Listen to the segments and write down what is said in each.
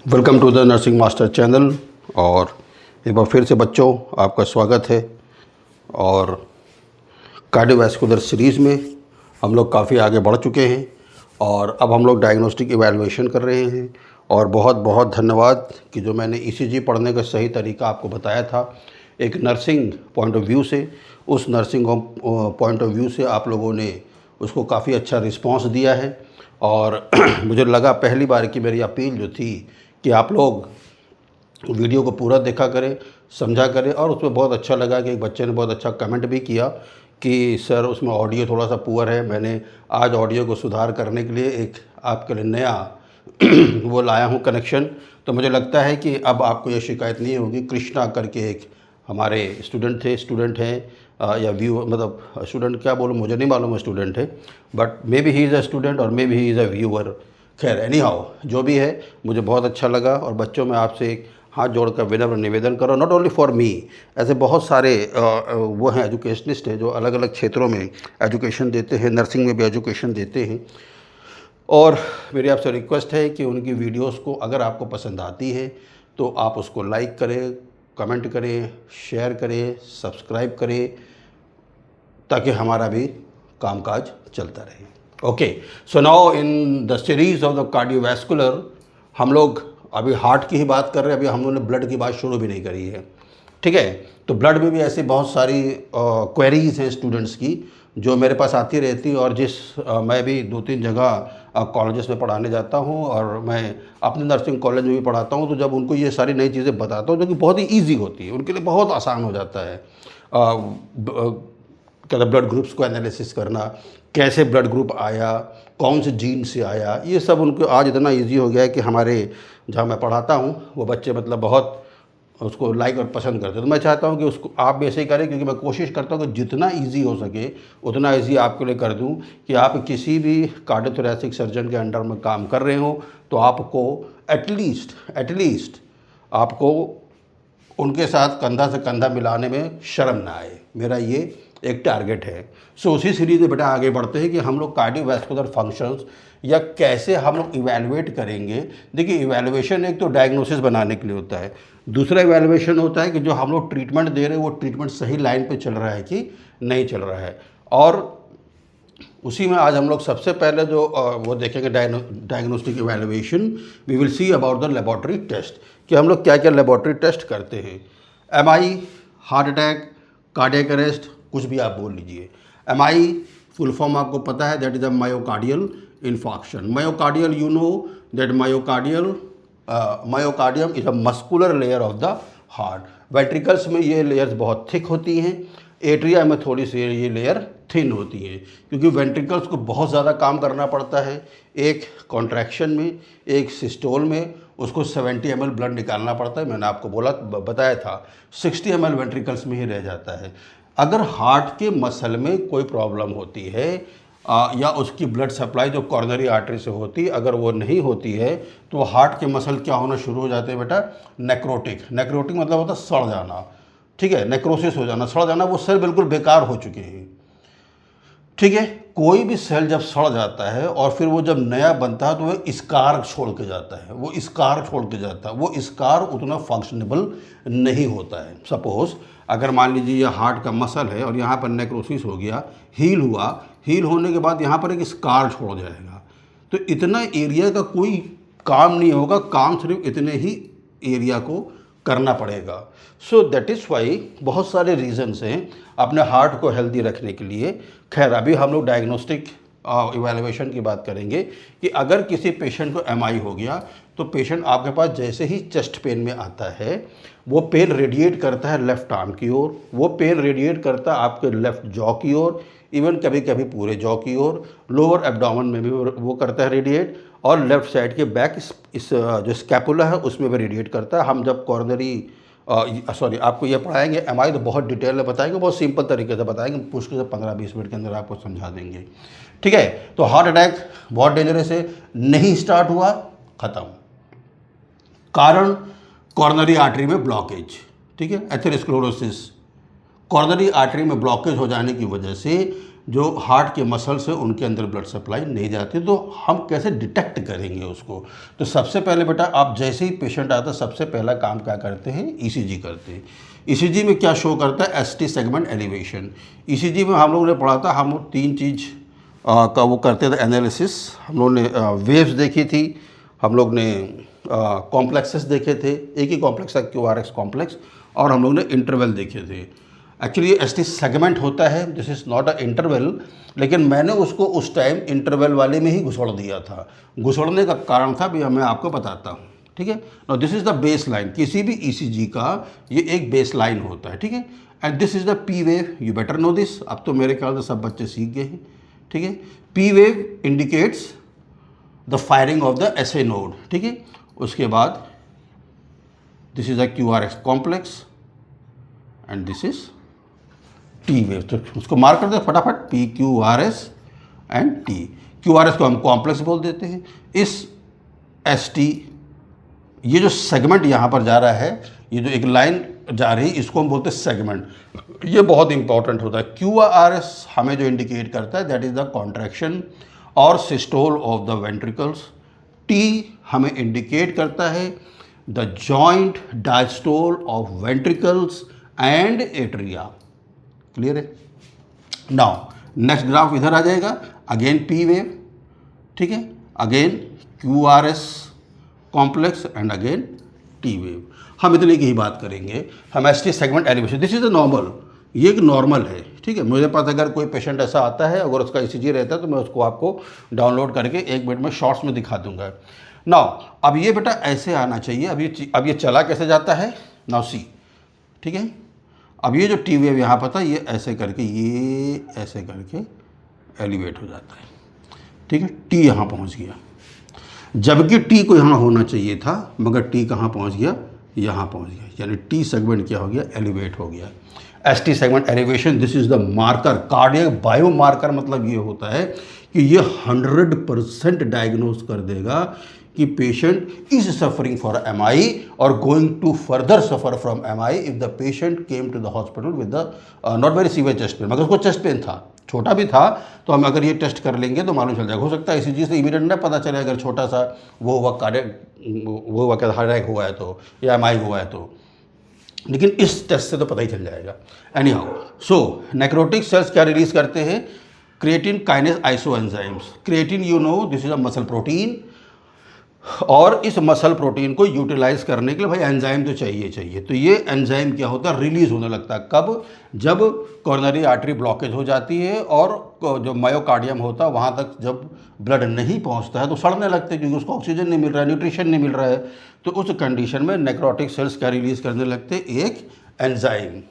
Welcome to the nursing master channel. और एक बार फिर से बच्चों आपका स्वागत है। और कार्डियोवैस्कुलर सीरीज़ में हम लोग काफ़ी आगे बढ़ चुके हैं और अब हम लोग डायग्नोस्टिक इवैल्यूएशन कर रहे हैं। और बहुत बहुत धन्यवाद कि जो मैंने ईसीजी पढ़ने का सही तरीका आपको बताया था एक नर्सिंग पॉइंट ऑफ व्यू से, उस नर्सिंग पॉइंट ऑफ व्यू से आप लोगों ने उसको काफ़ी अच्छा रिस्पांस दिया है। और मुझे लगा पहली बार की मेरी अपील जो थी कि आप लोग वीडियो को पूरा देखा करें, समझा करें। और उसमें बहुत अच्छा लगा कि एक बच्चे ने बहुत अच्छा कमेंट भी किया कि सर उसमें ऑडियो थोड़ा सा पुअर है। मैंने आज ऑडियो को सुधार करने के लिए एक आपके लिए नया वो लाया हूँ कनेक्शन। तो मुझे लगता है कि अब आपको ये शिकायत नहीं होगी। कृष्णा करके एक हमारे स्टूडेंट हैं या व्यू, मतलब स्टूडेंट क्या बोलूँ मुझे नहीं मालूम है, स्टूडेंट है but may be he is a student और may be he is a viewer. खैर एनी हाउ जो भी है, मुझे बहुत अच्छा लगा। और बच्चों में आपसे एक हाथ जोड़कर विनम्र निवेदन करो, नॉट ओनली फॉर मी, ऐसे बहुत सारे वो हैं एजुकेशनिस्ट हैं जो अलग अलग क्षेत्रों में एजुकेशन देते हैं, नर्सिंग में भी एजुकेशन देते हैं। और मेरी आपसे रिक्वेस्ट है कि उनकी वीडियोस को अगर आपको पसंद आती है तो आप उसको लाइक करें, कमेंट करें, शेयर करें, सब्सक्राइब करें, ताकि हमारा भी कामकाज चलता रहे। Okay, so now in the series of the cardiovascular हम लोग अभी हार्ट की ही बात कर रहे हैं। अभी हम लोगों ने ब्लड की बात शुरू भी नहीं करी है, ठीक है। तो ब्लड में भी ऐसी बहुत सारी क्वेरीज हैं स्टूडेंट्स की जो मेरे पास आती रहती है। और मैं भी 2-3 जगह कॉलेजेस में पढ़ाने जाता हूँ और मैं अपने नर्सिंग कॉलेज में भी पढ़ाता हूँ। तो जब उनको ये सारी नई चीज़ें बताता हूँ जो कि बहुत ही ईजी होती है, उनके लिए बहुत आसान हो जाता है क्या ब्लड ग्रुप्स को एनालिसिस करना, कैसे ब्लड ग्रुप आया, कौन से जीन से आया, ये सब उनको आज इतना इजी हो गया है कि हमारे जहाँ मैं पढ़ाता हूँ वो बच्चे मतलब बहुत उसको लाइक और पसंद करते हैं। तो मैं चाहता हूँ कि उसको आप भी ऐसे ही करें, क्योंकि मैं कोशिश करता हूँ कि जितना इजी हो सके उतना इजी आपके लिए कर दूँ कि आप किसी भी कार्डियोथोरैसिक सर्जन के अंडर में काम कर रहे हो तो आपको एटलीस्ट आपको उनके साथ कंधा से कंधा मिलाने में शर्म ना आए। मेरा ये एक टारगेट है। सो उसी सीरीज़ में बेटा आगे बढ़ते हैं कि हम लोग कार्डियोवैस्कुलर फंक्शंस या कैसे हम लोग इवैल्यूएट करेंगे। देखिए, इवैल्यूएशन एक तो डायग्नोसिस बनाने के लिए होता है, दूसरा इवैल्यूएशन होता है कि जो हम लोग ट्रीटमेंट दे रहे हैं वो ट्रीटमेंट सही लाइन पे चल रहा है कि नहीं चल रहा है। और उसी में आज हम लोग सबसे पहले जो वो देखेंगे diagnostic evaluation, we will see about the laboratory test कि हम लोग क्या क्या लेबॉर्ट्री टेस्ट करते हैं। MI, heart attack, cardiac arrest, कुछ भी आप बोल लीजिए। एमआई फुल फॉर्म आपको पता है, that is a myocardial infarction. Myocardial, you know that myocardium is a muscular layer of the heart. Ventricles में ये लेयर्स बहुत थिक होती हैं, एट्रिया में थोड़ी सी ये लेयर थिन होती है, क्योंकि वेंट्रिकल्स को बहुत ज़्यादा काम करना पड़ता है। एक कॉन्ट्रैक्शन में, एक सिस्टोल में उसको 70 ml ब्लड निकालना पड़ता है। मैंने आपको बताया था 60 ml वेंट्रिकल्स में ही रह जाता है। अगर हार्ट के मसल में कोई प्रॉब्लम होती है या उसकी ब्लड सप्लाई जो कॉर्नरी आर्टरी से होती है अगर वो नहीं होती है तो हार्ट के मसल क्या होना शुरू हो जाते हैं बेटा, नेक्रोटिक। नेक्रोटिक मतलब होता है सड़ जाना, ठीक है, नेक्रोसिस हो जाना, सड़ जाना। वो सेल बिल्कुल बेकार हो चुके हैं, ठीक है। कोई भी सेल जब सड़ जाता है और फिर वो जब नया बनता है तो वो स्कार छोड़ के जाता है, वो स्कार उतना फंक्शनेबल नहीं होता है। सपोज अगर मान लीजिए ये हार्ट का मसल है और यहाँ पर नेक्रोसिस हो गया, हील हुआ, हील होने के बाद यहाँ पर एक स्कार छोड़ जाएगा, तो इतना एरिया का कोई काम नहीं होगा, काम सिर्फ इतने ही एरिया को करना पड़ेगा। सो दैट इज़ वाई बहुत सारे रीजन्स हैं अपने हार्ट को हेल्दी रखने के लिए। खैर अभी हम लोग डायग्नोस्टिक इवैल्यूएशन की बात करेंगे कि अगर किसी पेशेंट को एमआई हो गया तो पेशेंट आपके पास जैसे ही चेस्ट पेन में आता है वो पेन रेडिएट करता है लेफ्ट आर्म की ओर, वो पेन रेडिएट करता है आपके लेफ्ट जॉ की ओर, इवन कभी कभी पूरे जॉ की ओर, लोअर एब्डोमेन में भी वो करता है रेडिएट, और लेफ्ट साइड के बैक इस जो स्कैपुला है उसमें भी रेडिएट करता है। हम जब कॉर्नरी आपको ये पढ़ाएंगे एमआई तो बहुत डिटेल में बताएंगे, बहुत सिंपल तरीके से बताएंगे, मुश्किल से 15-20 मिनट के अंदर आपको समझा देंगे, ठीक है। तो हार्ट अटैक बहुत डेंजरस है, नहीं स्टार्ट हुआ, खत्म। कारण कॉर्नरी आर्टरी में ब्लॉकेज, ठीक है, एथेरोस्क्लेरोसिस। कॉर्नरी आर्टरी में ब्लॉकेज हो जाने की वजह से जो हार्ट के मसल्स है उनके अंदर ब्लड सप्लाई नहीं जाती, तो हम कैसे डिटेक्ट करेंगे उसको? तो सबसे पहले बेटा आप जैसे ही पेशेंट आता है सबसे पहला काम क्या करते हैं, ईसीजी करते हैं। ईसीजी में क्या शो करता है, एसटी सेगमेंट एलिवेशन। ईसीजी में हम लोगों ने पढ़ा था, हम लोग 3 चीज़ का वो करते थे एनालिसिस। हम लोग ने वेव्स देखी थी, हम लोग ने कॉम्प्लेक्सेस देखे थे, एक ही कॉम्प्लेक्स है QRS कॉम्प्लेक्स, और हम लोग ने इंटरवल देखे थे। एक्चुअली एसटी सेगमेंट होता है, this is not a interval, लेकिन मैंने उसको उस टाइम इंटरवल वाले में ही घुसड़ दिया था। घुसड़ने का कारण था भी मैं आपको बताता हूँ, ठीक है। Now this is the base line, किसी भी ईसीजी का ये एक बेस लाइन होता है, ठीक है। And this is the P wave, you better know this, अब तो मेरे ख्याल से सब बच्चे सीख गए हैं, ठीक है। P wave indicates the firing of the SA node, ठीक है। उसके बाद this is a QRS complex and this is T wave, तो उसको मार्क कर दे फटाफट, PQRS एंड T। QRS को हम कॉम्प्लेक्स बोल देते हैं। इस ST, ये जो सेगमेंट यहाँ पर जा रहा है, ये जो एक लाइन जा रही है, इसको हम बोलते हैं सेगमेंट। ये बहुत इंपॉर्टेंट होता है। QRS हमें जो इंडिकेट करता है दैट इज द कॉन्ट्रैक्शन और systole of the ventricles. T हमें इंडिकेट करता है the joint diastole of ventricles and atria. Clear है? नाउ नेक्स्ट ग्राफ इधर आ जाएगा, अगेन पी वेव, ठीक है, again QRS complex and again T wave. हम इतने की ही बात करेंगे। हम ST segment elevation, this is a normal, ये एक नॉर्मल है, ठीक है। मेरे पास अगर कोई पेशेंट ऐसा आता है, अगर उसका ईसीजी रहता है तो मैं उसको आपको डाउनलोड करके 1 मिनट में शॉर्ट्स में दिखा दूंगा। नाउ अब ये बेटा ऐसे आना चाहिए। अब ये चला कैसे जाता है, नाउ सी, ठीक है। अब ये जो टी वेव यहाँ पर था, ये ऐसे करके, ये ऐसे करके एलिवेट हो जाता है, ठीक है। टी यहाँ पहुँच गया, जबकि टी को यहाँ होना चाहिए था, मगर टी कहाँ पहुँच गया, यहाँ पहुँच गया, यानी टी सेगमेंट क्या हो गया, एलिवेट हो गया। ST segment elevation, this is the marker, cardiac bio marker. मतलब ये होता है कि ये 100% डायग्नोज कर देगा कि patient is suffering for MI और going to further suffer from MI if the patient came to the hospital with the not very severe chest pain. मगर उसको चेस्ट पेन था, छोटा भी था, तो हम अगर ये टेस्ट कर लेंगे तो मालूम चल जाएगा। हो सकता है इसी चीज़ से इमीडिएट ना पता चले, अगर छोटा सा वो हुआ क्या हार्ट अटैक हुआ है तो, या MI हुआ है तो, लेकिन इस टेस्ट से तो पता ही चल जाएगा। Any how, so necrotic sales क्या रिलीज करते हैं, creatine kinase iso enzymes. Creatine you know this is a muscle protein, और इस मसल प्रोटीन को यूटिलाइज करने के लिए भाई एंजाइम तो चाहिए। तो ये एंजाइम क्या होता है, रिलीज होने लगता है। कब, जब कॉर्नरी आर्टरी ब्लॉकेज हो जाती है और जो मायोकार्डियम होता है वहाँ तक जब ब्लड नहीं पहुँचता है तो सड़ने लगते हैं, क्योंकि उसको ऑक्सीजन नहीं मिल रहा है, न्यूट्रिशन नहीं मिल रहा है। तो उस कंडीशन में नेक्रोटिक सेल्स क्या रिलीज करने लगते हैं, एक एंजाइम,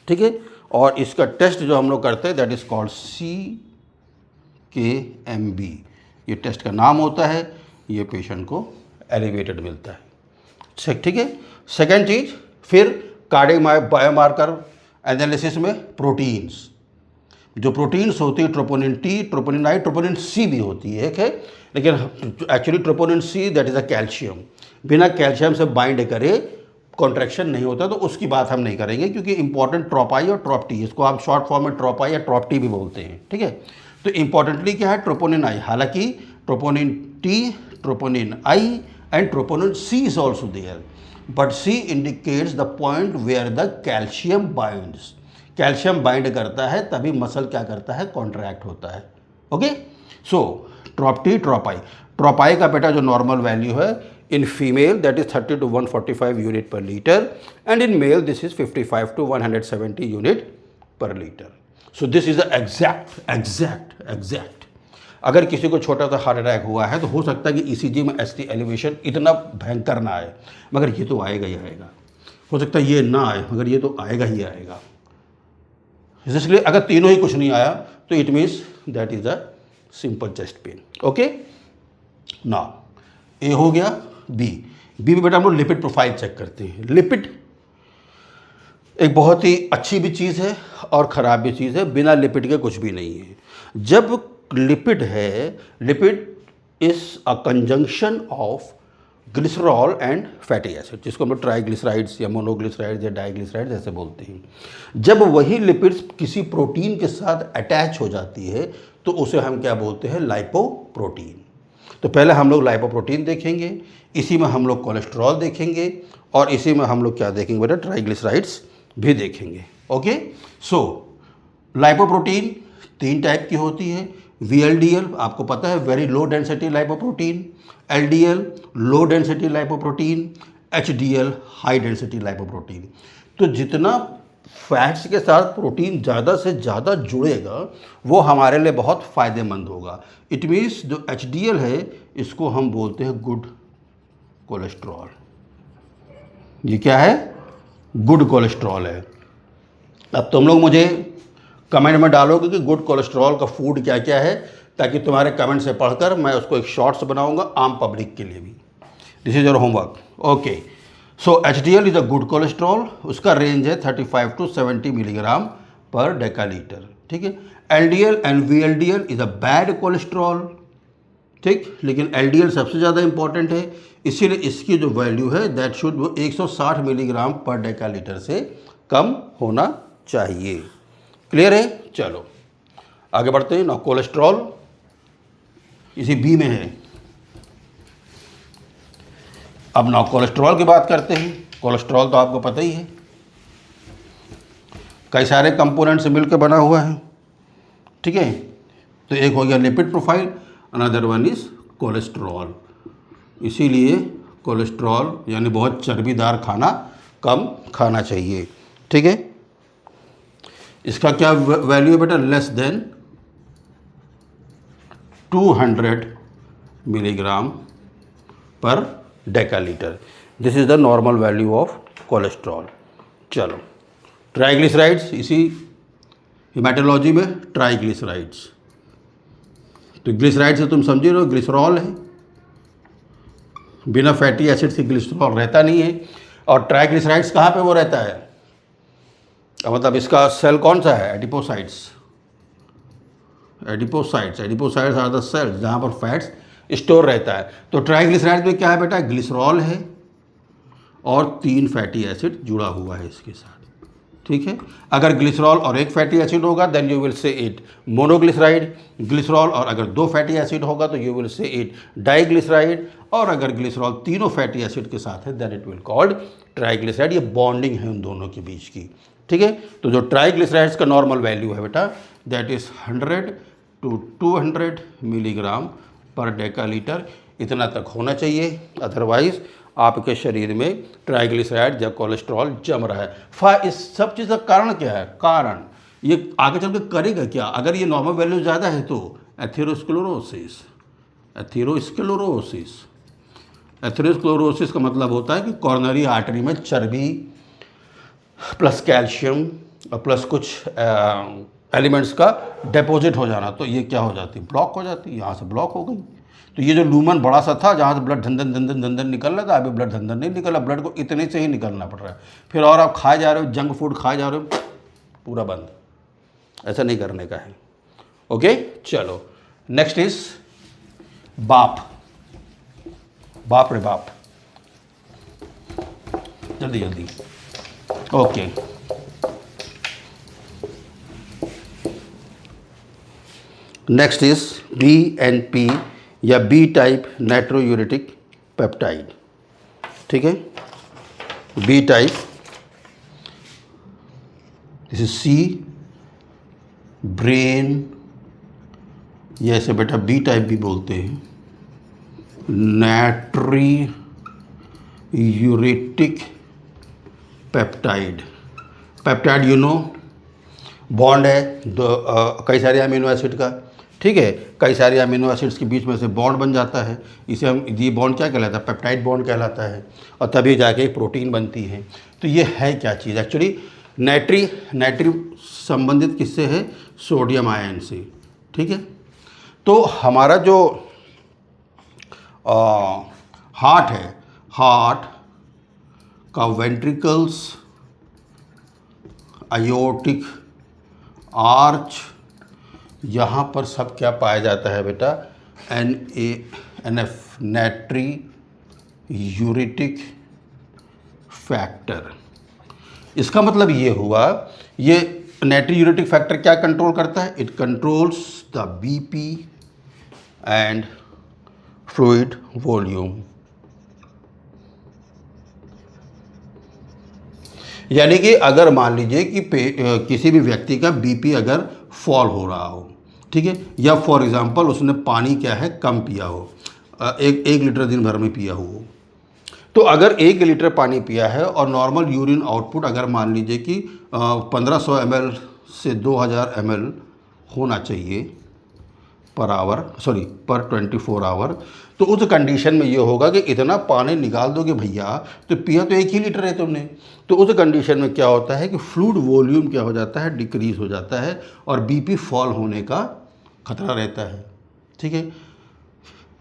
ठीक है। और इसका टेस्ट जो हम लोग करते हैं दैट इज कॉल्ड CKMB, ये टेस्ट का नाम होता है। ये पेशेंट को एलिवेटेड मिलता है, ठीक है। सेकेंड चीज, फिर कार्डियक बायोमार्कर एनालिसिस में प्रोटीन्स, जो प्रोटीन्स होती है troponin T, troponin I, troponin C भी होती है, एक है, लेकिन actually troponin C that is a calcium, बिना कैल्शियम से बाइंड करे कॉन्ट्रैक्शन नहीं होता, तो उसकी बात हम नहीं करेंगे, क्योंकि इंपॉर्टेंट ट्रोपाई और ट्रोप टी, इसको आप शॉर्ट फॉर्म में ट्रोपाई या ट्रोप टी भी बोलते हैं, ठीक है। तो इंपॉर्टेंटली क्या है, ट्रोपोनिन I, हालांकि troponin T, troponin I and troponin C is also there, but C indicates the point where the calcium binds. Calcium bind करता है तभी मसल क्या करता है, कॉन्ट्रैक्ट होता है। ओके, सो ट्रॉप टी, ट्रॉप आई। ट्रॉप आई का बेटा जो नॉर्मल वैल्यू है in female that is 30 to 145 unit per litre, and in male this is 55 to 170 unit per litre. So this is the exact. अगर किसी को छोटा सा हार्ट अटैक हुआ है तो हो सकता है कि ईसीजी में एसटी एलिवेशन इतना भयंकर ना आए, मगर ये तो आएगा ही आएगा। हो सकता है ये ना आए, मगर ये तो आएगा ही आएगा। इसलिए अगर तीनों ही कुछ नहीं आया तो it means that is a simple chest pain. Okay, ना ए हो गया। बी में बेटा हम लोग लिपिड प्रोफाइल चेक करते हैं। लिपिड एक बहुत ही अच्छी भी चीज़ है और ख़राब भी चीज़ है, बिना लिपिड के कुछ भी नहीं है। जब लिपिड है, lipid is a conjunction of glycerol and fatty acid, जिसको हम लोग ट्राइग्लिसराइड्स या मोनोग्लिसराइड्स या डाइग्लिसराइड्स ऐसे बोलते हैं। जब वही लिपिड्स किसी प्रोटीन के साथ अटैच हो जाती है तो उसे हम क्या बोलते हैं, लाइपोप्रोटीन। तो पहले हम लोग लाइपोप्रोटीन देखेंगे, इसी में हम लोग कोलेस्ट्रॉल देखेंगे और इसी में हम लोग क्या देखेंगे बेटा, ट्राइग्लिसराइड्स भी देखेंगे। ओके, सो लाइपोप्रोटीन 3 टाइप की होती है। VLDL आपको पता है, very low density lipoprotein, LDL low density lipoprotein, HDL high density lipoprotein. तो जितना फैट्स के साथ प्रोटीन ज़्यादा से ज़्यादा जुड़ेगा वो हमारे लिए बहुत फ़ायदेमंद होगा। इट मीन्स जो HDL है इसको हम बोलते हैं गुड कोलेस्ट्रॉल। ये क्या है, गुड कोलेस्ट्रॉल है। अब तुम लोग मुझे कमेंट में डालोगे कि गुड कोलेस्ट्रॉल का फूड क्या क्या है, ताकि तुम्हारे कमेंट से पढ़कर मैं उसको एक शॉर्ट्स बनाऊंगा आम पब्लिक के लिए भी। This is your homework. Okay, so HDL is a good cholesterol, उसका रेंज है 35 to 70 मिलीग्राम पर डेकालीटर। ठीक है। LDL and VLDL is a bad cholesterol. ठीक, लेकिन LDL सबसे ज़्यादा इंपॉर्टेंट है, इसीलिए इसकी जो वैल्यू है दैट शुड वो 160 मिलीग्राम पर डेकालीटर से कम होना चाहिए। क्लियर है? चलो आगे बढ़ते हैं। ना कोलेस्ट्रॉल इसी बी में है। अब ना कोलेस्ट्रॉल की बात करते हैं। कोलेस्ट्रॉल तो आपको पता ही है, कई सारे कंपोनेंट से मिलकर बना हुआ है। ठीक है, तो एक हो गया lipid profile, another one is cholesterol. इसीलिए कोलेस्ट्रॉल यानी बहुत चर्बीदार खाना कम खाना चाहिए। ठीक है, इसका क्या वैल्यू है बेटा, less than 200 milligram per decalitre. This is the normal value of cholesterol. चलो ट्राइग्लिसराइड्स, इसी हिमेटोलॉजी में ट्राइग्लिसराइड्स। तो ग्लिसराइड से तुम समझे रहे हो ग्लिसरॉल है, बिना फैटी एसिड से ग्लिसरॉल रहता नहीं है। और ट्राइग्लिसराइड्स कहाँ पे वो रहता है, मतलब इसका सेल कौन सा है, adipocytes. Adipocytes are the cells जहाँ पर फैट्स स्टोर रहता है। तो ट्राइग्लिसराइड्स में क्या है बेटा, ग्लिसरॉल है और 3 फैटी एसिड जुड़ा हुआ है इसके साथ। ठीक है, अगर ग्लिसरॉल और एक फैटी एसिड होगा then you will say it monoglyceride glycerol, और अगर 2 फैटी एसिड होगा तो you will say it diglyceride, और अगर ग्लिसरॉल तीनों फैटी एसिड के साथ है then it will called triglyceride. ये बॉन्डिंग है उन दोनों के बीच की। ठीक है, तो जो ट्राइग्लिसराइड्स का नॉर्मल वैल्यू है बेटा that is 100 to 200 milligram per डेकालीटर, इतना तक होना चाहिए। अदरवाइज आपके शरीर में ट्राइग्लिसराइड या कोलेस्ट्रॉल जम रहा है। इस सब चीज़ का कारण क्या है, कारण ये आगे चल के करेगा क्या, अगर ये नॉर्मल वैल्यू ज़्यादा है तो एथेरोस्क्लेरोसिस। एथेरोस्क्लेरोसिस का मतलब होता है कि कॉर्नरी आर्टरी में चर्बी प्लस कैल्शियम और प्लस कुछ एलिमेंट्स का डिपॉजिट हो जाना। तो ये क्या हो जाती है, ब्लॉक हो जाती है, यहाँ से ब्लॉक हो गई। तो ये जो लूमन बड़ा सा था जहाँ से ब्लड धंधन निकल रहा था, अभी ब्लड धंधन नहीं निकला, ब्लड को इतने से ही निकलना पड़ रहा है। फिर और आप खाए जा रहे हो, जंक फूड खाए जा रहे हो, पूरा बंद। ऐसा नहीं करने का है। ओके, चलो नेक्स्ट इज बाप रे बाप, जल्दी। ओके, नेक्स्ट इज BNP या B टाइप नाइट्रोयूरेटिक पेप्टाइड। ठीक है, B type, this is C brain, ये ऐसे बेटा B टाइप भी बोलते हैं। नाइट्रोयूरेटिक पेप्टाइड यू नो बॉन्ड है कई सारे अमीनो एसिड का। ठीक है, कई सारे अमीनो एसिड्स के बीच में से बॉन्ड बन जाता है, इसे हम, ये बॉन्ड क्या कहलाता है, पेप्टाइड बॉन्ड कहलाता है, और तभी जाके प्रोटीन बनती है। तो ये है क्या चीज़, एक्चुअली नाइट्री संबंधित किससे है, सोडियम आयन से। ठीक है, तो हमारा जो हार्ट है, हार्ट का वेंट्रिकल्स, आयोटिक आर्च, यहाँ पर सब क्या पाया जाता है बेटा, NaF, नाइट्री यूरेटिक फैक्टर। इसका मतलब ये हुआ, ये नाइट्रोयूरेटिक फैक्टर क्या कंट्रोल करता है? It controls the BP and fluid volume. यानी कि अगर मान लीजिए कि किसी भी व्यक्ति का बीपी अगर फॉल हो रहा हो, ठीक है, या फॉर एग्जांपल उसने पानी क्या है कम पिया हो, एक लीटर दिन भर में पिया हो, तो अगर 1 लीटर पानी पिया है और नॉर्मल यूरिन आउटपुट अगर मान लीजिए कि 1500 ml से 2000 ml होना चाहिए पर 24 आवर, तो उस कंडीशन में ये होगा कि इतना पानी निकाल दोगे भैया, तो पिया तो 1 ही लीटर है तुमने। तो उस कंडीशन में क्या होता है कि फ्लूइड वॉल्यूम क्या हो जाता है? डिक्रीज हो जाता है और बीपी फॉल होने का खतरा रहता है। ठीक है,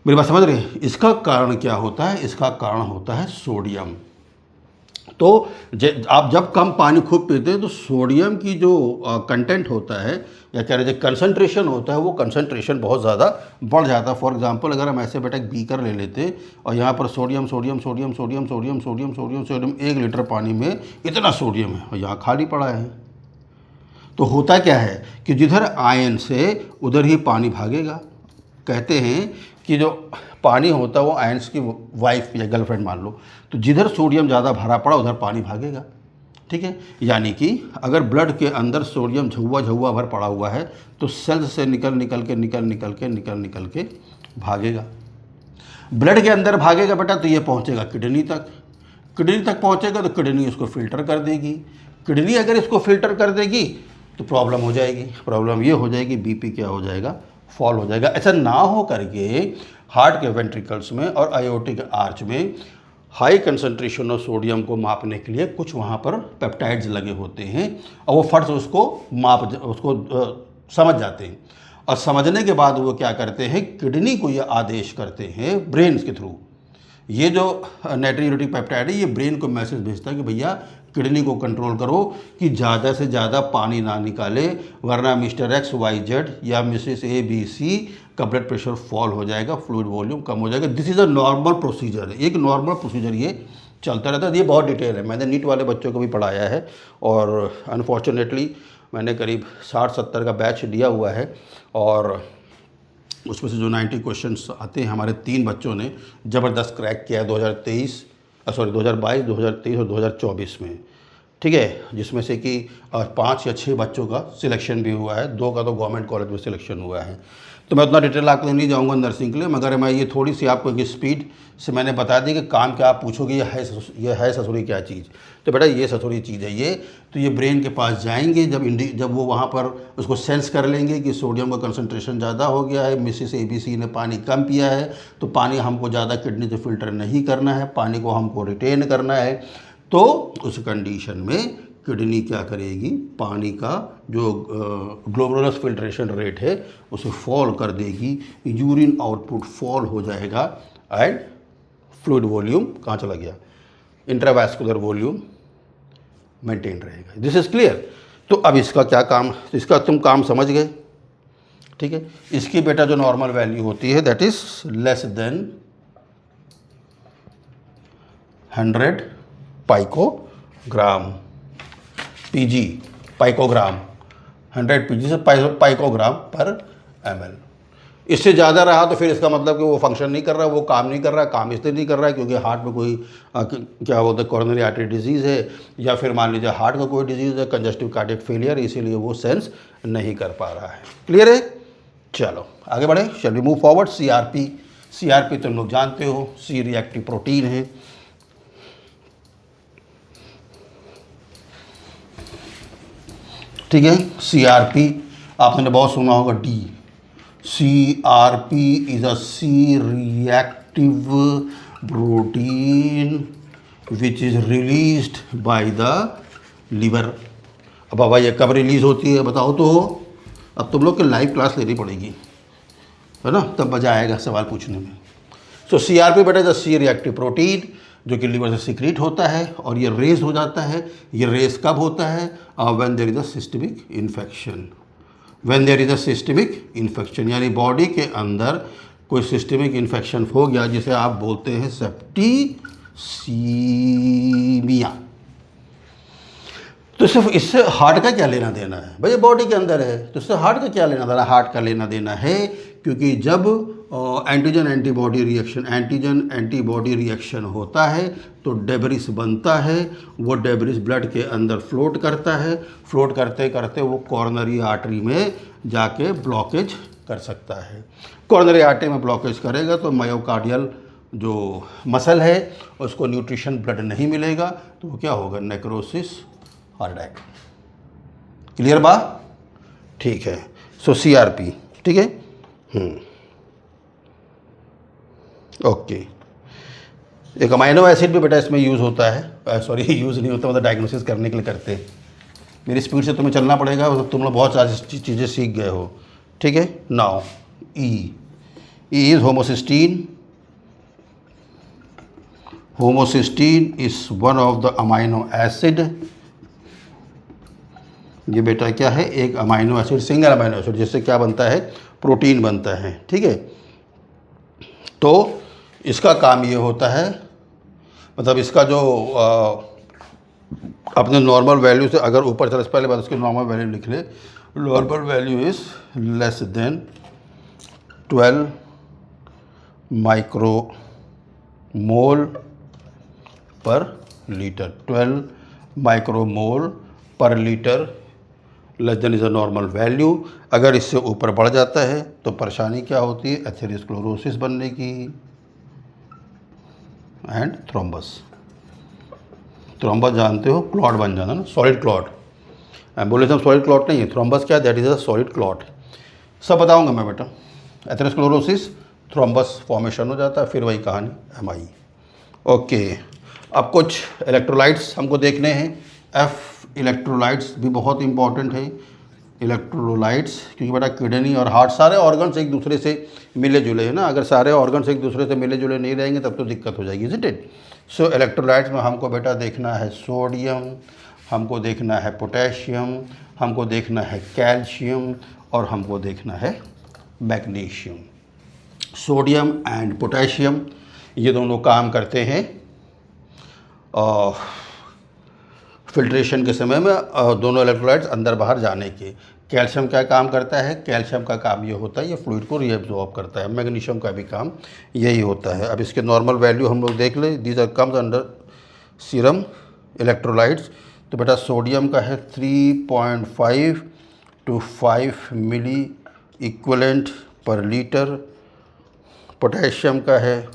मेरी बात समझ रहे हैं? इसका कारण क्या होता है? इसका कारण होता है सोडियम। तो आप जब कम पानी खूब पीते हैं तो सोडियम की जो कंटेंट होता है या कह रहे कंसंट्रेशन होता है, वो कंसंट्रेशन बहुत ज़्यादा बढ़ जाता है। फॉर एग्जांपल अगर हम ऐसे बेटा एक बीकर ले लेते और यहाँ पर sodium sodium sodium sodium sodium sodium sodium sodium 1 litre पानी में इतना सोडियम है और यहाँ खाली पड़ा है, तो होता क्या है कि जिधर आयन से उधर ही पानी भागेगा। कहते हैं कि जो पानी होता है वो आयंस की वाइफ या गर्लफ्रेंड मान लो, तो जिधर सोडियम ज़्यादा भरा पड़ा उधर पानी भागेगा। ठीक है, यानी कि अगर ब्लड के अंदर सोडियम झुआ भर पड़ा हुआ है तो सेल्स से निकल के भागेगा। ब्लड के अंदर भागेगा बेटा तो ये पहुंचेगा किडनी तक। किडनी तक पहुंचेगा तो किडनी इसको फिल्टर कर देगी। किडनी अगर इसको फिल्टर कर देगी तो प्रॉब्लम हो जाएगी। प्रॉब्लम ये हो जाएगी, बीपी क्या हो जाएगा? फॉल हो जाएगा। ऐसा ना हो करके हार्ट के वेंट्रिकल्स में और आयोटिक आर्च में हाई कंसंट्रेशन ऑफ सोडियम को मापने के लिए कुछ वहाँ पर पेप्टाइड्स लगे होते हैं और वो फट से उसको समझ जाते हैं। और समझने के बाद वो क्या करते हैं, किडनी को ये आदेश करते हैं ब्रेन के थ्रू। ये जो नाइट्रोयूरेटिक पेप्टाइड है ये ब्रेन को मैसेज भेजता है कि भैया किडनी को कंट्रोल करो कि ज़्यादा से ज़्यादा पानी ना निकाले, वरना मिस्टर XYZ या मिसेस ABC का ब्लड प्रेशर फॉल हो जाएगा, फ्लूइड वॉल्यूम कम हो जाएगा। This is a normal procedure. एक नॉर्मल प्रोसीजर ये चलता रहता है। ये बहुत डिटेल है, मैंने नीट वाले बच्चों को भी पढ़ाया है और अनफॉर्चुनेटली मैंने करीब 60-70 का बैच लिया हुआ है और उसमें से जो 90 क्वेश्चंस आते हैं हमारे 3 बच्चों ने ज़बरदस्त क्रैक किया है 2022, 2023 और 2024 में। ठीक है, जिसमें से कि 5 या 6 बच्चों का सिलेक्शन भी हुआ है, 2 का तो गवर्नमेंट कॉलेज में सिलेक्शन हुआ है। तो मैं उतना डिटेल आपको नहीं जाऊंगा नर्सिंग के लिए, मगर मैं ये थोड़ी सी आपको एक स्पीड से मैंने बता दी कि काम क्या आप पूछोगे ये है ससुरी क्या चीज़। तो बेटा ये ससुरी चीज़ है ये। तो ये ब्रेन के पास जाएंगे, जब वो वहाँ पर उसको सेंस कर लेंगे कि सोडियम का कंसंट्रेशन ज़्यादा हो गया है, मिसेस ABC ने पानी कम पिया है, तो पानी हमको ज़्यादा किडनी से फिल्टर नहीं करना है, पानी को हमको रिटेन करना है। तो उस कंडीशन में किडनी क्या करेगी, पानी का जो ग्लोमेरुलस फिल्ट्रेशन रेट है उसे फॉल कर देगी, यूरिन आउटपुट फॉल हो जाएगा एंड फ्लूइड वॉल्यूम कहाँ चला गया, इंट्रावैस्कुलर वॉल्यूम मेंटेन रहेगा। This is clear. तो अब इसका क्या काम, इसका तुम काम समझ गए। ठीक है, इसकी बेटा जो नॉर्मल वैल्यू होती है that is less than 100 पाइकोग्राम PG, पाइकोग्राम 100 PG से पाइकोग्राम पर ml। इससे ज़्यादा रहा तो फिर इसका मतलब कि वो फंक्शन नहीं कर रहा, वो काम नहीं कर रहा। काम इसलिए नहीं कर रहा है क्योंकि हार्ट में कोई क्या बोलते हैं कॉरोनरी आर्टरी डिजीज़ है, या फिर मान लीजिए हार्ट का कोई डिजीज़ है, कंजस्टिव कार्डियक फेलियर, इसीलिए वो सेंस नहीं कर पा रहा है। क्लियर है? चलो आगे बढ़े, shall we move forward. CRP तुम लोग जानते हो, सी रिएक्टिव प्रोटीन है। ठीक है, CRP आपने बहुत सुना होगा, CRP is a C reactive protein which is released by the liver. अब बाबा ये कब रिलीज होती है बताओ तो। अब तुम लोग के लाइव क्लास लेनी पड़ेगी, है ना, तब मजा आएगा सवाल पूछने में। सो CRP बेटा द सी रिएक्टिव प्रोटीन जो कि लिवर से सिक्रीट होता है और ये रेज हो जाता है। ये रेज कब होता है? When there is a systemic infection. When there is a systemic infection यानी बॉडी के अंदर कोई सिस्टमिक इन्फेक्शन हो गया जिसे आप बोलते हैं सेप्टिसीमिया। तो सिर्फ इससे हार्ट का क्या लेना देना है भाई, बॉडी के अंदर है तो इससे हार्ट का क्या लेना देना, हार्ट का लेना देना है क्योंकि जब एंटीजन एंटीबॉडी रिएक्शन होता है तो डेब्रिस बनता है, वो डेब्रिस ब्लड के अंदर फ्लोट करता है, फ्लोट करते करते वो कॉर्नरी आर्टरी में जाके ब्लॉकेज कर सकता है। कॉर्नरी आर्टरी में ब्लॉकेज करेगा तो मायोकार्डियल जो मसल है उसको न्यूट्रिशन ब्लड नहीं मिलेगा तो वो क्या होगा, नेक्रोसिस, हार्ट अटैक। क्लियर बा? ठीक है। सो CRP, ठीक है। ओके। एक अमाइनो एसिड भी बेटा इसमें यूज़ होता है, सॉरी यूज़ नहीं होता, मतलब डायग्नोसिस करने के लिए करते हैं। मेरी स्पीड से तुम्हें चलना पड़ेगा, तुम लोग बहुत सारी चीज़ें सीख गए हो, ठीक है। Now E is homocysteine. Homocysteine is one of the amino acid. ये बेटा क्या है, एक amino acid, single amino acid, जिससे क्या बनता है, प्रोटीन बनता है, ठीक है। तो इसका काम ये होता है, मतलब इसका जो अपने नॉर्मल वैल्यू से अगर ऊपर चले, पहले बात उसकी नॉर्मल वैल्यू लिख ले। Normal value is less than 12 micromole पर लीटर। 12 माइक्रोमोल पर litre less than is a normal value. अगर इससे ऊपर बढ़ जाता है तो परेशानी क्या होती है, एथेरोस्क्लेरोसिस बनने की एंड थ्रोम्बस। थ्रोम्बस जानते हो, क्लॉट बन जाना ना, solid clot. Embolism solid clot नहीं है, थ्रोम्बस क्या, that is a solid clot. सब बताऊंगा मैं बेटा। एथेरोस्क्लेरोसिस, थ्रोम्बस फॉर्मेशन हो जाता है, फिर वही कहानी MI। ओके, अब कुछ इलेक्ट्रोलाइट्स हमको देखने हैं। इलेक्ट्रोलाइट्स भी बहुत इंपॉर्टेंट है। इलेक्ट्रोलाइट्स क्योंकि बेटा किडनी और हार्ट सारे ऑर्गन्स एक दूसरे से मिले जुले हैं ना, अगर सारे ऑर्गन्स एक दूसरे से मिले जुले नहीं रहेंगे तब तो दिक्कत हो जाएगी, इज़न्ट इट। सो इलेक्ट्रोलाइट्स में हमको बेटा देखना है सोडियम, हमको देखना है पोटेशियम, हमको देखना है कैल्शियम और हमको देखना है मैग्नीशियम। सोडियम एंड पोटेशियम ये दोनों काम करते हैं फिल्ट्रेशन के समय में, दोनों इलेक्ट्रोलाइट्स अंदर बाहर जाने के। कैल्शियम क्या काम करता है, कैल्शियम का काम ये होता है ये फ्लूइड को रीअब्जॉर्ब करता है। मैग्नीशियम का भी काम यही होता है। अब इसके नॉर्मल वैल्यू हम लोग देख लें, these are comes under serum electrolytes. तो बेटा सोडियम का है 3.5 to 5 milliequivalent per litre. Potassium का है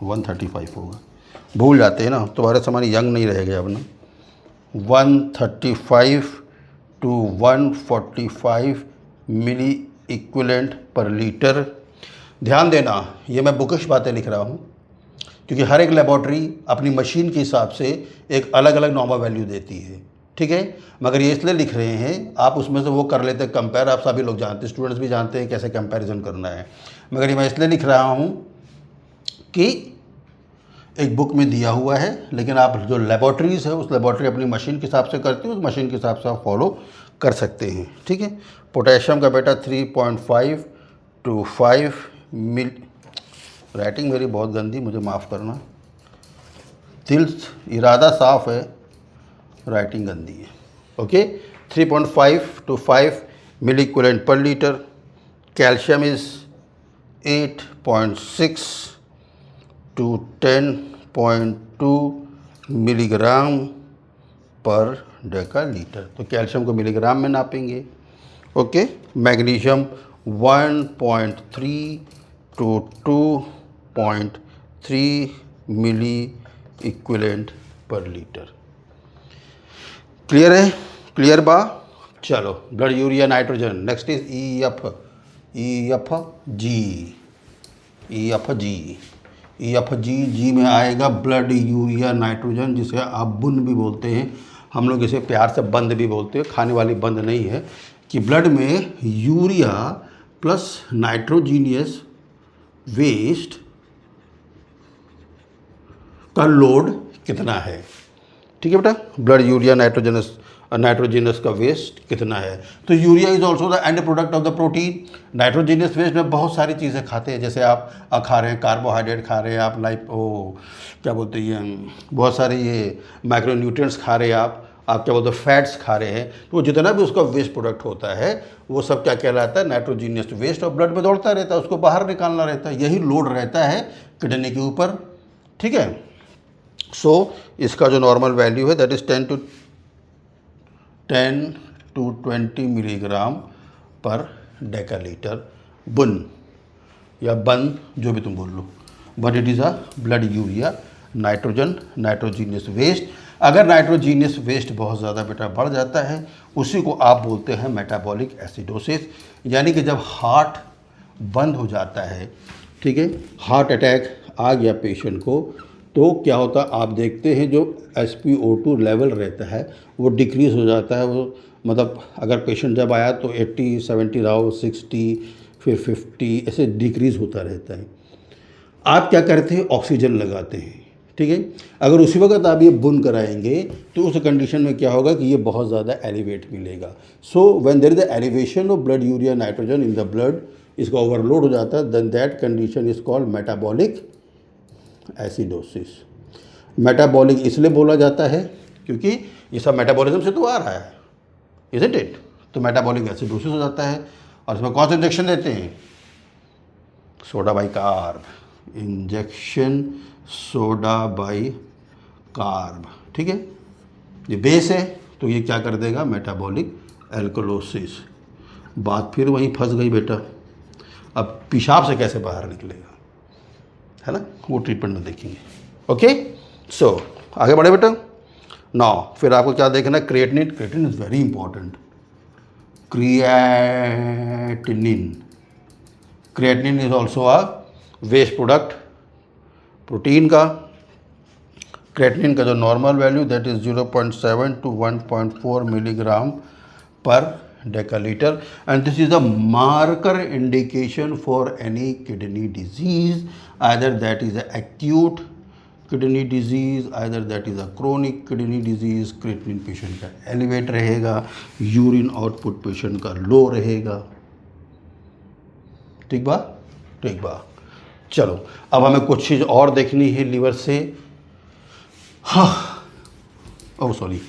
135 होगा, भूल जाते हैं ना, तुम्हारे समान यंग नहीं रह गया अब ना। 135 to 145 milli equivalent per litre. ध्यान देना, ये मैं बुकिश बातें लिख रहा हूँ क्योंकि हर एक लेबॉर्ट्री अपनी मशीन के हिसाब से एक अलग अलग नॉर्मल वैल्यू देती है, ठीक है। मगर ये इसलिए लिख रहे हैं, आप उसमें से वो कर लेते हैं कंपेयर, आप सभी लोग जानते हैं, स्टूडेंट्स भी जानते हैं कैसे कंपैरिजन करना है। मगर ये मैं इसलिए लिख रहा हूँ कि एक बुक में दिया हुआ है, लेकिन आप जो लेबॉर्ट्रीज़ है उस लेबॉर्ट्री अपनी मशीन के हिसाब से करते हो, उस मशीन के हिसाब से आप फॉलो कर सकते हैं, ठीक है। पोटेशियम का बेटा 3.5 to 5 मिली। राइटिंग मेरी बहुत गंदी, मुझे माफ़ करना, दिल इरादा साफ़ है, राइटिंग गंदी है। Okay, 3.5 to 5 milli equivalent per litre. Calcium is 8.6 to 10.2 milligram per decalitre. तो कैल्शियम को मिलीग्राम में नापेंगे, okay. Magnesium 1.3 to 2.3 milli equivalent per litre. Clear है? क्लियर बा? चलो, blood urea nitrogen. Next is EFG जी में आएगा ब्लड यूरिया नाइट्रोजन, जिसे आप बुन भी बोलते हैं, हम लोग इसे प्यार से बंद भी बोलते हैं, खाने वाली बंद नहीं है। कि ब्लड में यूरिया प्लस नाइट्रोजीनियस वेस्ट का लोड कितना है, ठीक है बेटा। ब्लड यूरिया नाइट्रोजनस नाइट्रोजिनस का वेस्ट कितना है। तो urea is also the end product of the protein. Nitrogenous waste में बहुत सारी चीज़ें खाते हैं, जैसे आप खा रहे हैं कार्बोहाइड्रेट खा रहे हैं, आप क्या बोलते हैं, बहुत सारे ये माइक्रोन्यूट्रिएंट्स खा रहे हैं, आप क्या बोलते हैं फैट्स खा रहे हैं। तो वो जितना भी उसका वेस्ट प्रोडक्ट होता है वो सब क्या कहलाता है, नाइट्रोजीनियस वेस्ट, और ब्लड में दौड़ता रहता है, उसको बाहर निकालना रहता है। यही लोड रहता है किडनी के ऊपर, ठीक है। सो इसका जो नॉर्मल वैल्यू है that is 10 to 20 milligram per decalitre bun या बन, जो भी तुम बोल लो, but it is a blood urea nitrogenous waste. अगर नाइट्रोजीनियस वेस्ट बहुत ज़्यादा बेटा बढ़ जाता है, उसी को आप बोलते हैं मेटाबॉलिक एसिडोसिस, यानी कि जब हार्ट बंद हो जाता है, ठीक है, हार्ट अटैक आ गया पेशेंट को, तो क्या होता है आप देखते हैं जो SpO2 लेवल रहता है वो डिक्रीज़ हो जाता है। वो मतलब अगर पेशेंट जब आया तो 80 70 रहा, 60 फिर 50 ऐसे डिक्रीज़ होता रहता है। आप क्या करते हैं, ऑक्सीजन लगाते हैं, ठीक है। अगर उसी वक्त आप ये बुन कराएंगे तो उस कंडीशन में क्या होगा कि ये बहुत ज़्यादा एलिवेट मिलेगा। So when there is the elevation of blood urea nitrogen in the blood, इसका ओवरलोड हो जाता है, then that condition is called metabolic acidosis. Metabolic इसलिए बोला जाता है क्योंकि ये सब मेटाबॉलिज्म से तो आ रहा है, इज़न्ट इट। तो मेटाबॉलिक एसिडोसिस हो जाता है, और इसमें कौन सा इंजेक्शन देते हैं, soda bicarb, injection soda bicarb, ठीक है। ये बेस है तो ये क्या कर देगा, मेटाबॉलिक एल्कोलोसिस। बात फिर वहीं फंस गई बेटा, अब पेशाब से कैसे बाहर निकलेगा, है ना, वो ट्रीटमेंट में देखेंगे। ओके, सो आगे बढ़े बेटा। नाउ फिर आपको क्या देखना है, creatinine. Creatinine is very important. Creatinine is also a waste product protein का। क्रिएटिनिन का जो normal value that is 0.7 to 1.4 milligram per decalitre, and this is a marker indication for any kidney disease, either that is a acute kidney disease, either that is a chronic kidney disease। Creatinine patient का elevate रहेगा, urine output patient का लो रहेगा, ठीक बा, ठीक बा। चलो अब हमें कुछ चीज़ और देखनी है लीवर से। हाँ, ओह सॉरी,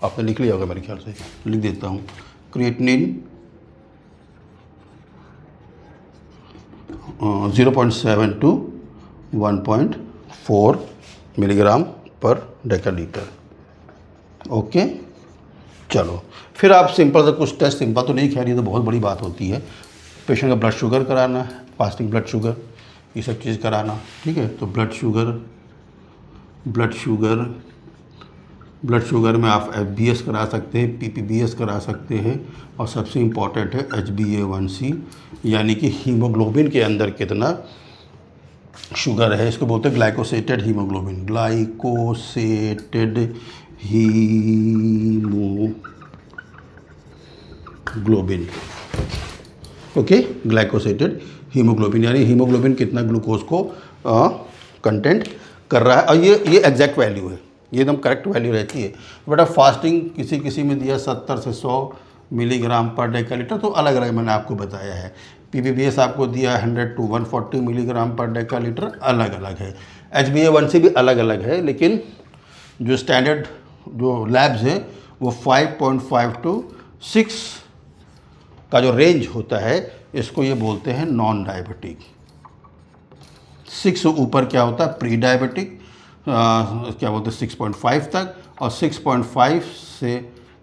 आपने लिख लिया होगा मेरे ख्याल से, लिख देता हूँ। Creatinine 0.7 to 1.4 milligram per डेकालीटर। Okay, चलो फिर आप सिंपल से कुछ टेस्ट, सिंपल तो नहीं, खैर ये तो बहुत बड़ी बात होती है। पेशेंट का ब्लड शुगर कराना है, फास्टिंग ब्लड शुगर, ये सब चीज़ कराना, ठीक है। तो ब्लड शुगर में आप FBS करा सकते हैं, PPBS करा सकते हैं, और सबसे इम्पॉर्टेंट है HbA1c, यानी कि हीमोग्लोबिन के अंदर कितना शुगर है। इसको बोलते हैं ग्लाइकोसेटेड हीमोग्लोबिन, ग्लाइकोसेटेड हीमोग्लोबिन। ओके, ग्लाइकोसेटेड हीमोग्लोबिन, यानी हीमोग्लोबिन कितना ग्लूकोज को कंटेंट कर रहा है, और ये एग्जैक्ट वैल्यू है, ये एकदम करेक्ट वैल्यू रहती है। बट अब फास्टिंग किसी में दिया 70 से 100 मिलीग्राम पर डेकालीटर, तो अलग अलग मैंने आपको बताया है। PPBS आपको दिया 100 to 140 मिलीग्राम पर डेकालीटर, अलग अलग है। HbA1c भी अलग अलग है, लेकिन जो स्टैंडर्ड जो लैब्स हैं वो 5.5 to 6 का जो रेंज होता है, इसको ये बोलते हैं नॉन डायबिटिक। 6 से ऊपर क्या होता है, प्री डायबिटिक, क्या बोलते हैं 6.5 तक, और 6.5 से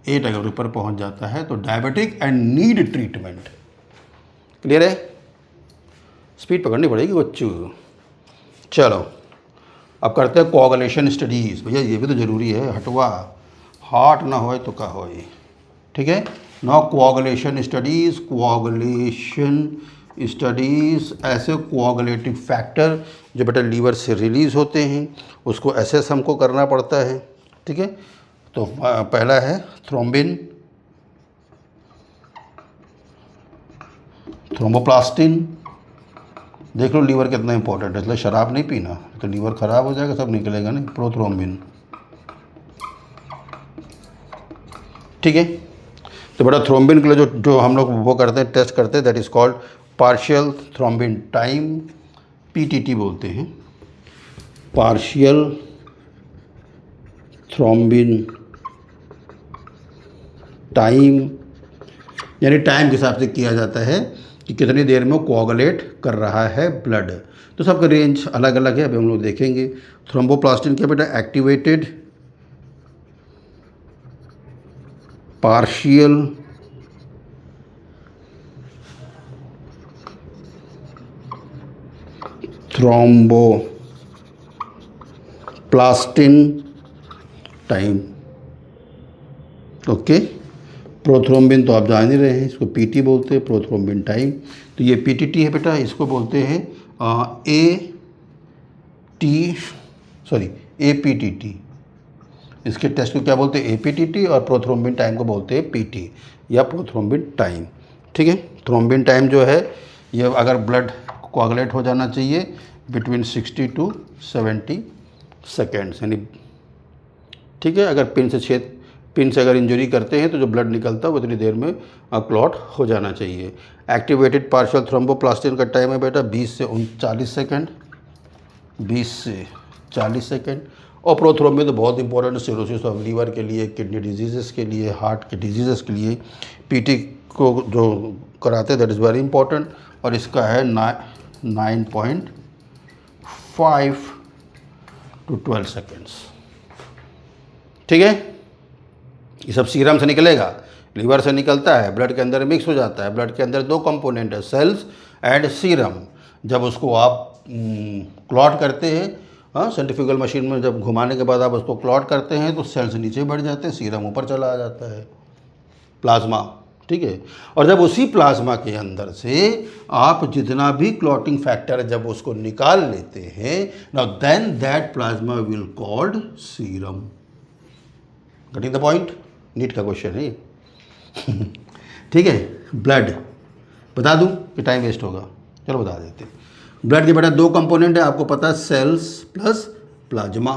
8 अगर ऊपर पहुंच जाता है तो diabetic and need treatment. Clear है, स्पीड पकड़नी पड़ेगी बच्चों। चलो अब करते हैं कोआगुलेशन स्टडीज़। भैया ये भी तो ज़रूरी है, हटवा हार्ट ना होए तो का होए, ठीक है। नाउ कोआगुलेशन स्टडीज़ ऐसे कोआगुलेटिव फैक्टर जो बेटा लीवर से रिलीज़ होते हैं, उसको एसेस हमको करना पड़ता है, ठीक है। तो पहला है थ्रोम्बोप्लास्टिन। देख लो लीवर कितना इंपॉर्टेंट है, इसलिए शराब नहीं पीना तो लीवर ख़राब हो जाएगा, सब निकलेगा नहीं। प्रोथ्रोम्बिन, ठीक है। तो बेटा थ्रोम्बिन के लिए जो हम लोग वो करते हैं, टेस्ट करते हैं, that is called partial thrombin time, PTT बोलते हैं, पार्शियल थ्रोम्बिन टाइम, यानी टाइम के हिसाब से किया जाता है कि कितनी देर में वो कोआगुलेट कर रहा है ब्लड। तो सबका रेंज अलग अलग है, अभी हम लोग देखेंगे। थ्रोम्बोप्लास्टिन क्या बेटा, activated partial thromboplastin time, okay. Prothrombin तो आप जान ही रहे हैं, इसको पीटी बोलते हैं, प्रोथ्रोम्बिन टाइम। तो ये पीटीटी है बेटा, इसको बोलते हैं एपीटीटी। इसके टेस्ट को क्या बोलते हैं, एपीटीटी, और प्रोथ्रोम्बिन टाइम को बोलते हैं पीटी या प्रोथ्रोम्बिन टाइम, ठीक है। थ्रोम्बिन टाइम जो है ये अगर ब्लड कोआगुलेट हो जाना चाहिए बिटवीन 60 to 70 सेकेंड्स, यानी ठीक है। अगर पिन से अगर इंजरी करते हैं तो जो ब्लड निकलता है वो इतनी देर में क्लॉट हो जाना चाहिए। एक्टिवेटेड पार्शियल थ्रोम्बोप्लास्टिन का टाइम है बेटा 20 से 39 सेकेंड, 20 से 40 सेकेंड। और प्रोथ्रोम्बिन तो बहुत इंपॉर्टेंट है सिरोसिस ऑफ लीवर के लिए, किडनी डिजीज़ के लिए, हार्ट के डिजीज़ के लिए पीटी को जो कराते हैं दैट इज़ वेरी इंपॉर्टेंट। और इसका है 9.5 to 12 सेकेंड्स, ठीक है। ये सब सीरम से निकलेगा, लीवर से निकलता है, ब्लड के अंदर मिक्स हो जाता है। ब्लड के अंदर दो कंपोनेंट है, सेल्स एंड सीरम। जब उसको आप क्लॉट करते हैं, हाँ, सेंट्रीफ्यूगल मशीन में जब घुमाने के बाद आप उसको क्लॉट करते हैं तो सेल्स नीचे बढ़ जाते हैं, सीरम ऊपर चला आ जाता है, प्लाज्मा, ठीक है। और जब उसी प्लाज्मा के अंदर से आप जितना भी क्लॉटिंग फैक्टर है जब उसको निकाल लेते हैं, now then that plasma will called serum. Getting the point? NEET का क्वेश्चन है ये ठीक है। ब्लड बता दूं कि टाइम वेस्ट होगा, चलो बता देते हैं। ब्लड के बेटा दो कंपोनेंट है, आपको पता है, cells plus plasma.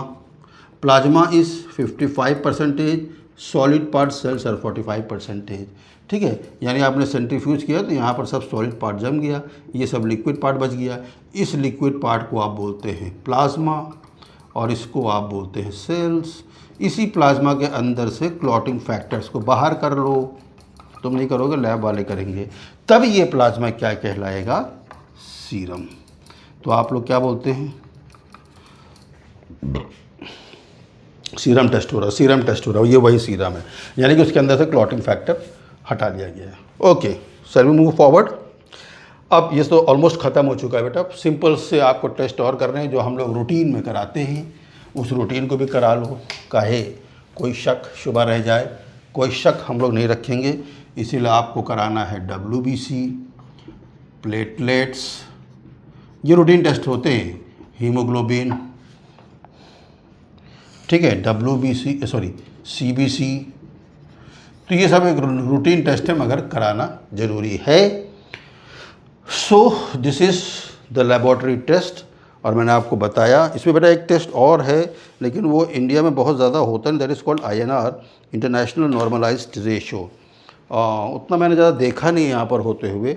Plasma is 55%, solid part cells are 45%, ठीक है। यानी आपने सेंट्रीफ्यूज किया तो यहाँ पर सब सॉलिड पार्ट जम गया, ये सब लिक्विड पार्ट बच गया। इस लिक्विड पार्ट को आप बोलते हैं प्लाज्मा और इसको आप बोलते हैं सेल्स। इसी प्लाज्मा के अंदर से क्लॉटिंग फैक्टर्स को बाहर कर लो, तुम नहीं करोगे, लैब वाले करेंगे, तब ये प्लाज्मा क्या कहलाएगा, सीरम। तो आप लोग क्या बोलते हैं, सीरम टेस्ट हो रहा है, ये वही सीरम है, यानी कि उसके अंदर से क्लॉटिंग फैक्टर हटा दिया गया है। Okay, sir we move forward. अब ये तो ऑलमोस्ट ख़त्म हो चुका है बेटा, सिंपल से आपको टेस्ट और करने हैं जो हम लोग रूटीन में कराते हैं, उस रूटीन को भी करा लो, काहे कोई शक शुबा रह जाए। कोई शक हम लोग नहीं रखेंगे, इसीलिए आपको कराना है WBC, प्लेटलेट्स, ये रूटीन टेस्ट होते हैं, हीमोग्लोबिन, ठीक है, CBC, तो ये सब एक रूटीन टेस्ट है मगर कराना ज़रूरी है। So this is the laboratory test. और मैंने आपको बताया, इसमें बेटा एक टेस्ट और है लेकिन वो इंडिया में बहुत ज़्यादा होता है, that is called INR, international normalised ratio. उतना मैंने ज़्यादा देखा नहीं यहाँ पर होते हुए,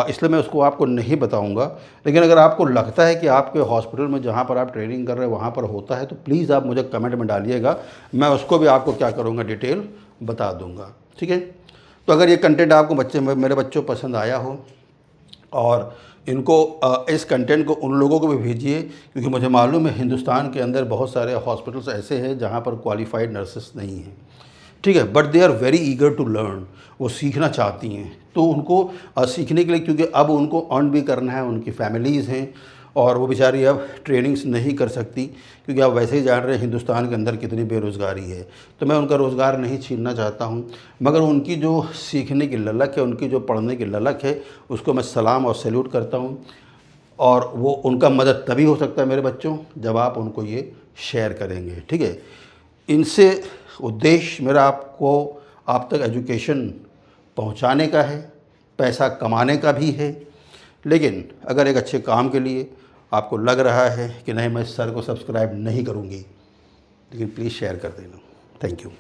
इसलिए मैं उसको आपको नहीं बताऊंगा। लेकिन अगर आपको लगता है कि आपके हॉस्पिटल में जहाँ पर आप ट्रेनिंग कर रहे हैं वहाँ पर होता है तो प्लीज़ आप मुझे कमेंट में डालिएगा, मैं उसको भी आपको क्या करूँगा, डिटेल बता दूँगा, ठीक है। तो अगर ये कंटेंट आपको मेरे बच्चों पसंद आया हो और इनको इस कंटेंट को उन लोगों को भी भेजिए, क्योंकि मुझे मालूम है हिंदुस्तान के अंदर बहुत सारे हॉस्पिटल्स ऐसे हैं जहाँ पर क्वालिफाइड नर्सेस नहीं हैं, ठीक है, but they are very eager to learn, वो सीखना चाहती हैं। तो उनको सीखने के लिए, क्योंकि अब उनको अर्न भी करना है, उनकी फैमिलीज़ हैं और वो बेचारी अब ट्रेनिंग्स नहीं कर सकती, क्योंकि आप वैसे ही जान रहे हैं हिंदुस्तान के अंदर कितनी बेरोज़गारी है। तो मैं उनका रोज़गार नहीं छीनना चाहता हूं, मगर उनकी जो सीखने की ललक है, उनकी जो पढ़ने की ललक है, उसको मैं सलाम और सैल्यूट करता हूं। और वो उनका मदद तभी हो सकता है मेरे बच्चों जब आप उनको ये शेयर करेंगे, ठीक है। इनसे उद्देश्य मेरा आपको आप तक एजुकेशन पहुंचाने का है, पैसा कमाने का भी है। लेकिन अगर एक अच्छे काम के लिए आपको लग रहा है कि नहीं मैं सर को सब्सक्राइब नहीं करूंगी, लेकिन प्लीज़ शेयर कर देना। Thank you.